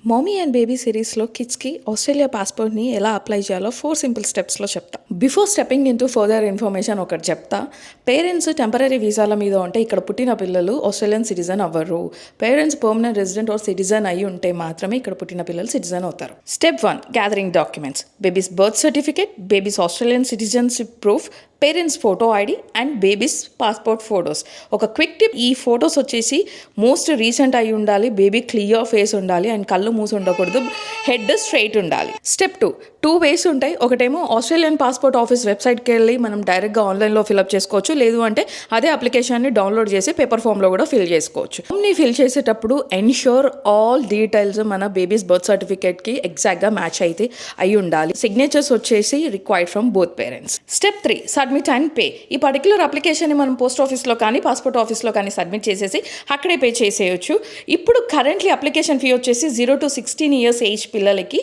Mummy and baby సిరీస్లో కిడ్స్కి Australia పాస్పోర్ట్ని ఎలా అప్లై చేయాలో 4 సింపుల్ స్టెప్స్లో చెప్తా. Before stepping in to further information ఒకటి చెప్తా. పేరెంట్స్ టెంపరీ వీసాల మీద ఉంటే ఇక్కడ పుట్టిన పిల్లలు ఆస్ట్రేలియన్ సిటిజన్ అవ్వరు. Parents permanent resident or citizen అయి ఉంటే మాత్రమే ఇక్కడ పుట్టిన పిల్లలు సిటిజన్ అవుతారు. Step 1, gathering documents. Baby's birth certificate, baby's Australian citizenship proof, parents photo ID and baby's passport photos. ఒక క్విక్ టిప్, ఈ ఫొటోస్ వచ్చేసి మోస్ట్ రీసెంట్ అయి ఉండాలి, బేబీ క్లియర్ ఫేస్ ఉండాలి అండ్ కళ్ళు మూసి ఉండకూడదు, హెడ్ స్ట్రైట్ ఉండాలి. స్టెప్ 2 వేస్ ఉంటాయి. ఒకటేమో ఆస్ట్రేలియన్ పాస్పోర్ట్ ఆఫీస్ వెబ్సైట్కి వెళ్ళి మనం డైరెక్ట్గా ఆన్లైన్లో ఫిల్అప్ చేసుకోవచ్చు. లేదు అంటే అదే అప్లికేషన్ని డౌన్లోడ్ చేసి పేపర్ ఫామ్లో కూడా ఫిల్ చేసుకోవచ్చు. ఫామ్ని ఫిల్ చేసేటప్పుడు ఎన్ష్యూర్ ఆల్ డీటెయిల్స్ మన బేబీస్ బర్త్ సర్టిఫికేట్కి ఎగ్జాక్ట్గా మ్యాచ్ అయితే అయి ఉండాలి. సిగ్నేచర్స్ వచ్చేసి required from both parents. Step 3, submit and pay. ఈ పర్టికులర్ అప్లికేషన్ని మనం పోస్ట్ ఆఫీస్లో కానీ పాస్పోర్ట్ ఆఫీస్లో కానీ సబ్మిట్ చేసేసి అక్కడే పే చేసేయచ్చు. ఇప్పుడు కరెంట్లీ అప్లికేషన్ ఫీ వచ్చేసి 0 to 16 years ఏజ్ పిల్లలకి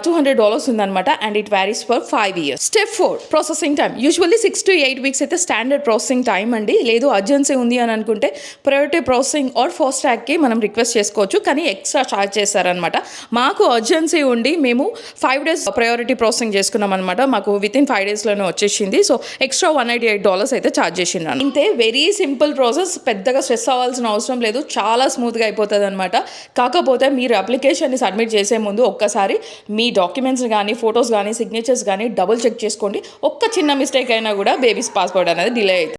$200 ఉందన్నమాట and it varies for 5 years. Step 4, processing time. Usually 6 to 8 weeks అయితే స్టాండర్డ్ ప్రాసెసింగ్ టైం అండి. లేదు అర్జెన్సీ ఉంది అని అనుకుంటే ప్రయారిటీ ప్రాసెసింగ్ ఆర్ ఫాస్ట్ ట్రాక్కి మనం రిక్వెస్ట్ చేసుకోవచ్చు, కానీ ఎక్స్ట్రా ఛార్జ్ చేస్తారనమాట. మాకు అర్జెన్సీ ఉండి మేము 5 days ప్రయారిటీ ప్రాసెసింగ్ చేసుకున్నాం అనమాట. మాకు వితిన్ 5 daysలోనే వచ్చేసింది. సో ఎక్స్ట్రా $188 అయితే ఛార్జ్ చేసినాను. ఇంతే, వెరీ సింపుల్ ప్రాసెస్. పెద్దగా స్ట్రెస్ అవ్వాల్సిన అవసరం లేదు, చాలా స్మూత్గా అయిపోతుంది అనమాట. కాకపోతే మీరు అప్లికేషన్ని సబ్మిట్ చేసే ముందు ఒక్కసారి మీ డాక్యుమెంట్స్ కానీ ఫొటోస్ కానీ సిగ్నేచర్స్ కానీ డబుల్ చెక్ చేసుకోండి. ఒక్క చిన్న మిస్టేక్ అయినా కూడా బేబీస్ పాస్పోర్ట్ అనేది డిలే అవుతుంది.